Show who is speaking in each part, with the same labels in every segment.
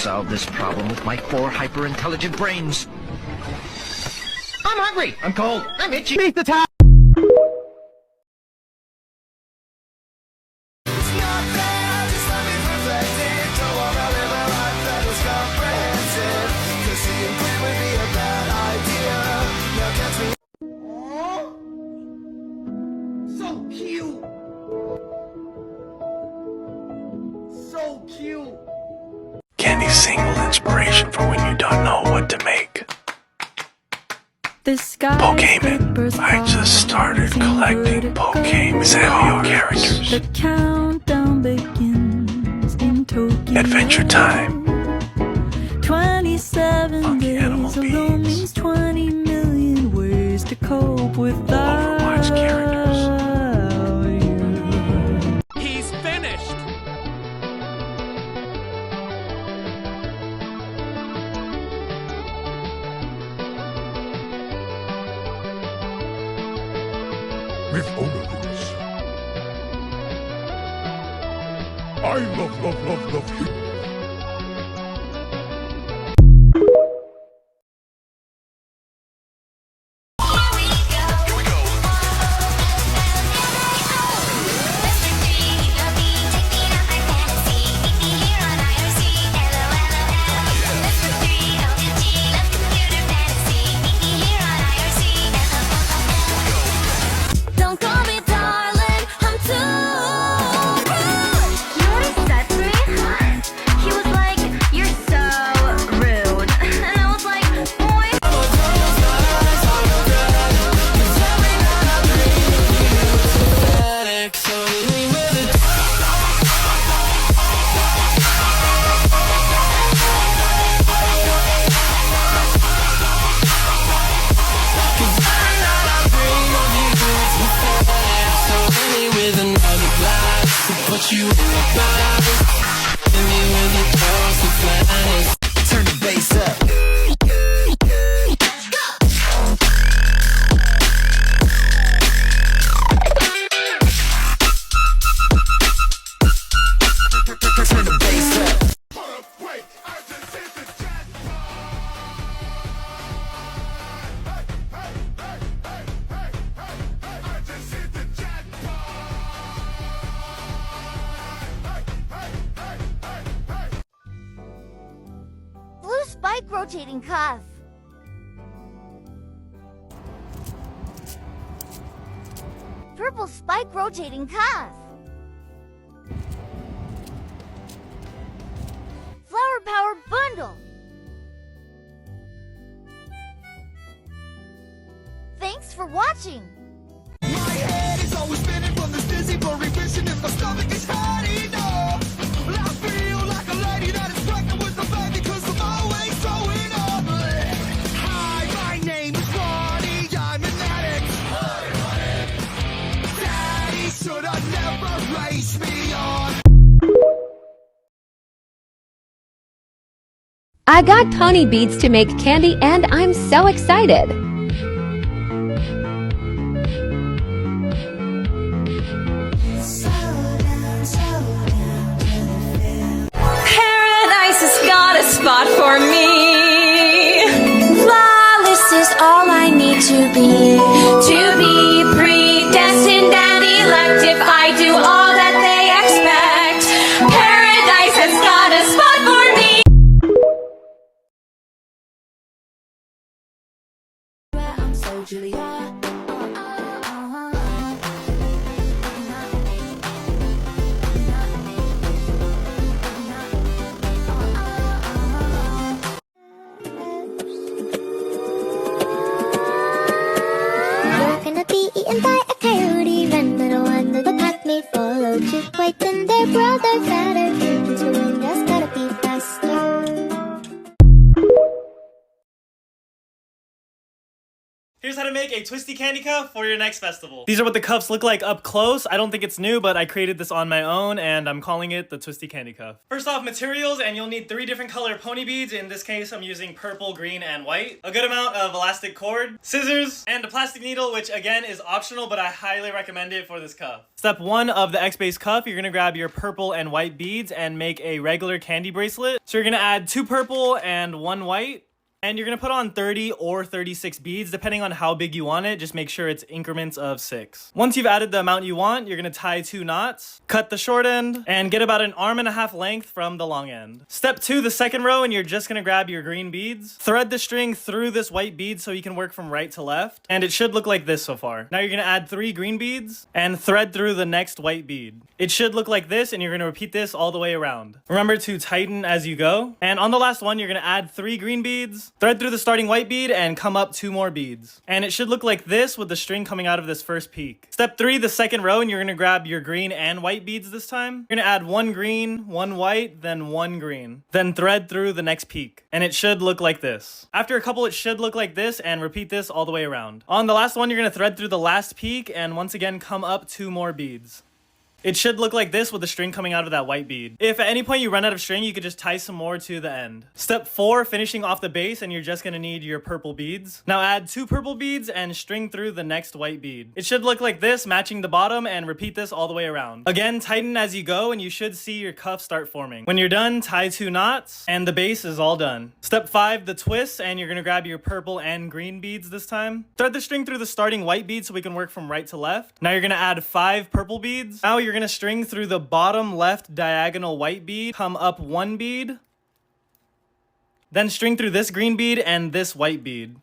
Speaker 1: solve this problem with my 4 hyper-intelligent brains. I'm hungry. I'm cold. I'm itchy. Beat the top.
Speaker 2: So cute. So cute.
Speaker 3: Candy's single inspiration for when you don't know what to make. Pokemon. I just started collecting Pokemon Samuel characters.
Speaker 4: The countdown begins in Tokyo.
Speaker 3: Adventure time.
Speaker 4: 27
Speaker 3: Funky
Speaker 4: days
Speaker 3: animal
Speaker 4: alone
Speaker 3: beings.
Speaker 4: means 20 million ways to cope with that.
Speaker 3: Overwatch characters.
Speaker 2: He's finished.
Speaker 5: With Olivers. I love him.
Speaker 6: Don't call me darling, I'm too rude. You know what he said to me? He was like, you're so rude. And I was like, boy.
Speaker 2: Turn the bass up. Turn the bass up.
Speaker 5: Wait, I just hit the jackpot. I just hit the jackpot.
Speaker 6: Blue spike rotating cuff. Purple spike rotating cuff. Flower power bundle. Thanks for watching.
Speaker 2: My head is always spinning from this dizzy blurry vision, and my stomach is hot enough. Well, I feel like a lady that is pregnant with a baby, 'cause I'm always throwing up. Hi, my name is Ronnie, I'm an addict. Daddy should have never raised me on.
Speaker 7: I got Tawny beads to make candy and I'm so excited.
Speaker 4: Paradise has got a spot for me.
Speaker 6: Flawless is all I need to be predestined and elect. If I do all that they expect, paradise has got a spot for me. I'm so Julia.
Speaker 8: You're gonna be eaten by a coyote. Run, little one, to the pack may follow. Two white and their brother fatter. Pigeons for wind, that's gotta be faster.
Speaker 9: Here's how to make a Twisty Kandi cuff for your next festival. These are what the cuffs look like up close. I don't think it's new, but I created this on my own and I'm calling it the Twisty Kandi cuff. First off, materials, and you'll need 3 different color pony beads. In this case, I'm using purple, green, and white. A good amount of elastic cord, scissors, and a plastic needle, which again is optional, but I highly recommend it for this cuff. Step 1 of the X-Base cuff, you're gonna grab your purple and white beads and make a regular candy bracelet. So you're gonna add 2 purple and 1 white. And you're gonna put on 30 or 36 beads, depending on how big you want it. Just make sure it's increments of 6. Once you've added the amount you want, you're gonna tie 2 knots, cut the short end, and get about 1.5 arms length from the long end. Step 2, the second row, and you're just gonna grab your green beads, thread the string through this white bead so you can work from right to left, and it should look like this so far. Now you're gonna add 3 green beads and thread through the next white bead. It should look like this, and you're gonna repeat this all the way around. Remember to tighten as you go. And on the last one, you're gonna add 3 green beads, thread through the starting white bead, and come up 2 more beads. And it should look like this with the string coming out of this first peak. Step 3, the second row, and you're gonna grab your green and white beads this time. You're gonna add 1 green, 1 white, then 1 green. Then thread through the next peak. And it should look like this. After a couple, it should look like this, and repeat this all the way around. On the last one, you're gonna thread through the last peak, and once again, come up 2 more beads. It should look like this with the string coming out of that white bead. If at any point you run out of string, you could just tie some more to the end. Step 4, finishing off the base, and you're just gonna need your purple beads. Now add 2 purple beads and string through the next white bead. It should look like this, matching the bottom, and repeat this all the way around. Again, tighten as you go, and you should see your cuff start forming. When you're done, tie 2 knots, and the base is all done. Step 5, the twist, and you're gonna grab your purple and green beads this time. Thread the string through the starting white bead so we can work from right to left. Now you're gonna add 5 purple beads. Now you're gonna string through the bottom left diagonal white bead, come up 1 bead, then string through this green bead and this white bead.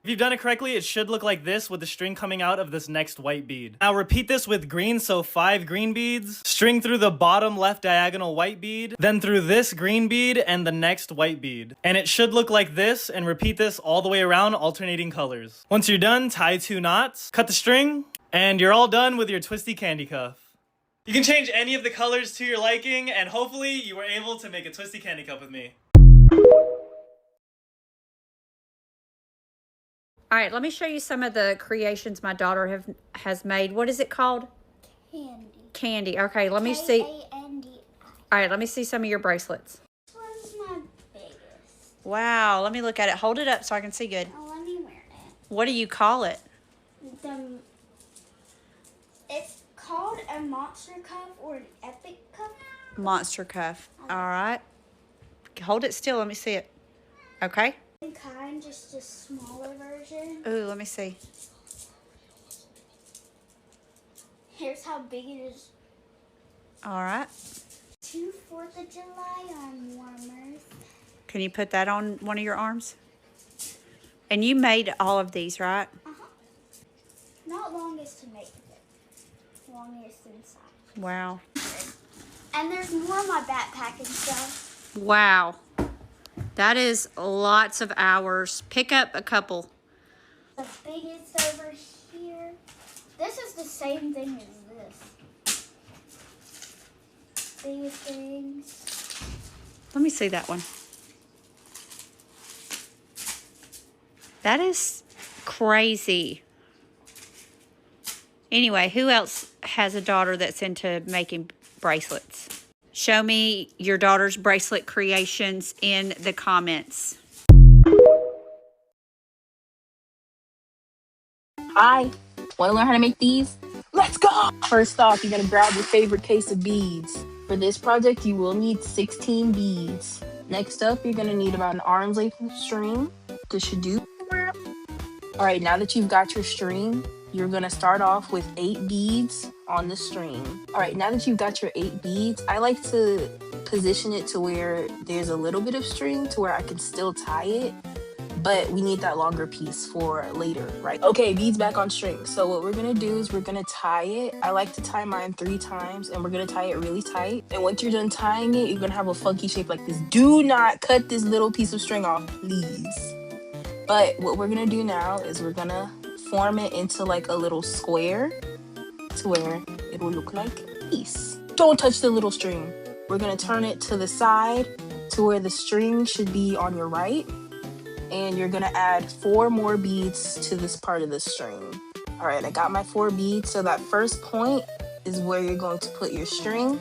Speaker 9: If you've done it correctly, it should look like this with the string coming out of this next white bead. Now repeat this with green, so 5 green beads, string through the bottom left diagonal white bead, then through this green bead and the next white bead. And it should look like this, and repeat this all the way around, alternating colors. Once you're done, tie 2 knots, cut the string, and you're all done with your Twisty Kandi cuff. You can change any of the colors to your liking, and hopefully you were able to make a Twisty Kandi cup with me.
Speaker 10: All right, let me show you some of the creations my daughter has made. What is it called? Candy. Okay, let me see.
Speaker 8: K-A-N-D-I.
Speaker 10: All right, let me see some of your bracelets.
Speaker 8: This one's my biggest.
Speaker 10: Wow, let me look at it. Hold it up so I can see good.
Speaker 8: Oh, let me wear it.
Speaker 10: What do you call it?
Speaker 8: It's called a monster cuff or an epic cuff.
Speaker 10: Monster cuff. All right. Hold it still. Let me see it. Okay.
Speaker 8: Kind, just a smaller version.
Speaker 10: Ooh, let me see.
Speaker 8: Here's how big it is.
Speaker 10: All right.
Speaker 8: 2 4th of July on warmers.
Speaker 10: Can you put that on one of your arms? And you made all of these, right?
Speaker 8: Uh-huh. Not longest to make it. Longest inside.
Speaker 10: Wow.
Speaker 8: And there's more in my backpack and stuff.
Speaker 10: Wow. That is lots of hours. Pick up a couple.
Speaker 8: The biggest over here. This is the same thing as this. Biggest things.
Speaker 10: Let me see that one. That is crazy. Anyway, who else has a daughter that's into making bracelets? Show me your daughter's bracelet creations in the comments.
Speaker 11: Hi, want to learn how to make these? Let's go! First off, you're going to grab your favorite case of beads. For this project, you will need 16 beads. Next up, you're going to need about 1 arm's length of string. This should do. Alright, now that you've got your string, you're going to start off with 8 beads on the string. Alright, now that you've got your 8 beads, I like to position it to where there's a little bit of string to where I can still tie it, but we need that longer piece for later, right? Okay, beads back on string. So what we're gonna do is we're gonna tie it. I like to tie mine 3 times, and we're gonna tie it really tight. And once you're done tying it, you're gonna have a funky shape like this. Do not cut this little piece of string off, please. But what we're gonna do now is we're gonna form it into like a little square to where it will look like a piece. Don't touch the little string. We're gonna turn it to the side to where the string should be on your right. and you're gonna add 4 more beads to this part of the string. All right, I got my 4 beads. So that first point is where you're going to put your string.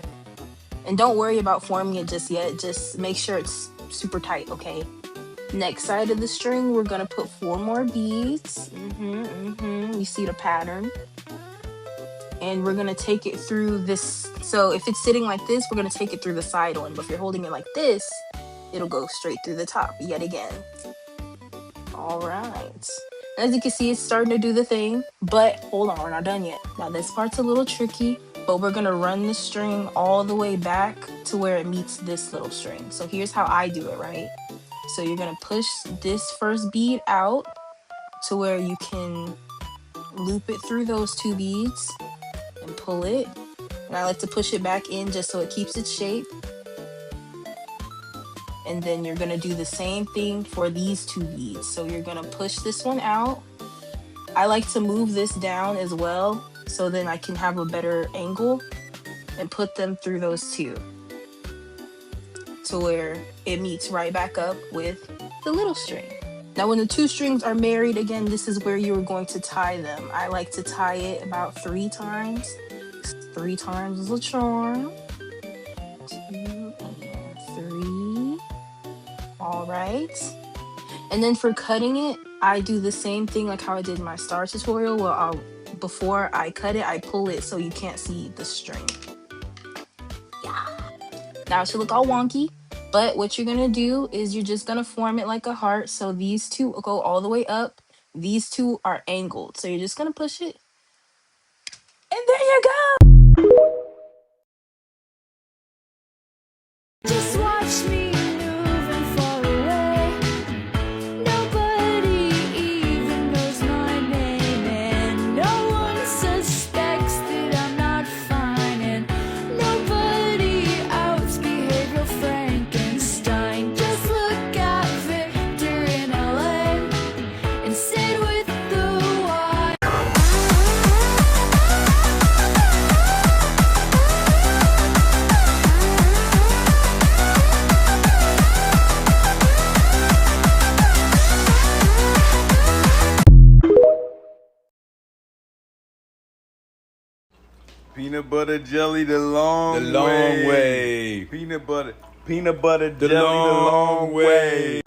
Speaker 11: And don't worry about forming it just yet. Just make sure it's super tight, okay? Next side of the string, we're gonna put 4 more beads. You see the pattern. And we're gonna take it through this. So if it's sitting like this, we're gonna take it through the side one. But if you're holding it like this, it'll go straight through the top yet again. All right. As you can see, it's starting to do the thing, but hold on, we're not done yet. Now this part's a little tricky, but we're gonna run the string all the way back to where it meets this little string. So here's how I do it, right? So you're gonna push this first bead out to where you can loop it through those 2 beads and pull it. And I like to push it back in just so it keeps its shape. And then you're gonna do the same thing for these 2 beads. So you're gonna push this one out. I like to move this down as well, so then I can have a better angle and put them through those 2 to where it meets right back up with the little string. Now when the 2 strings are married, again, this is where you're going to tie them. I like to tie it about 3 times. 3 times is a charm. 2 and 3. All right. And then for cutting it, I do the same thing like how I did in my star tutorial, where before I cut it, I pull it so you can't see the string. Yeah. Now it should look all wonky, but what you're gonna do is you're just gonna form it like a heart. So these 2 go all the way up. These 2 are angled. So you're just gonna push it. And there you go.
Speaker 4: Just watch me move and fall away. Nobody even knows my name, and no one suspects that I'm not fine, and nobody outs behavioral Frankenstein. Just look at Victor in LA and sit with the wild.
Speaker 12: Peanut butter jelly the long way. Peanut butter jelly the long way.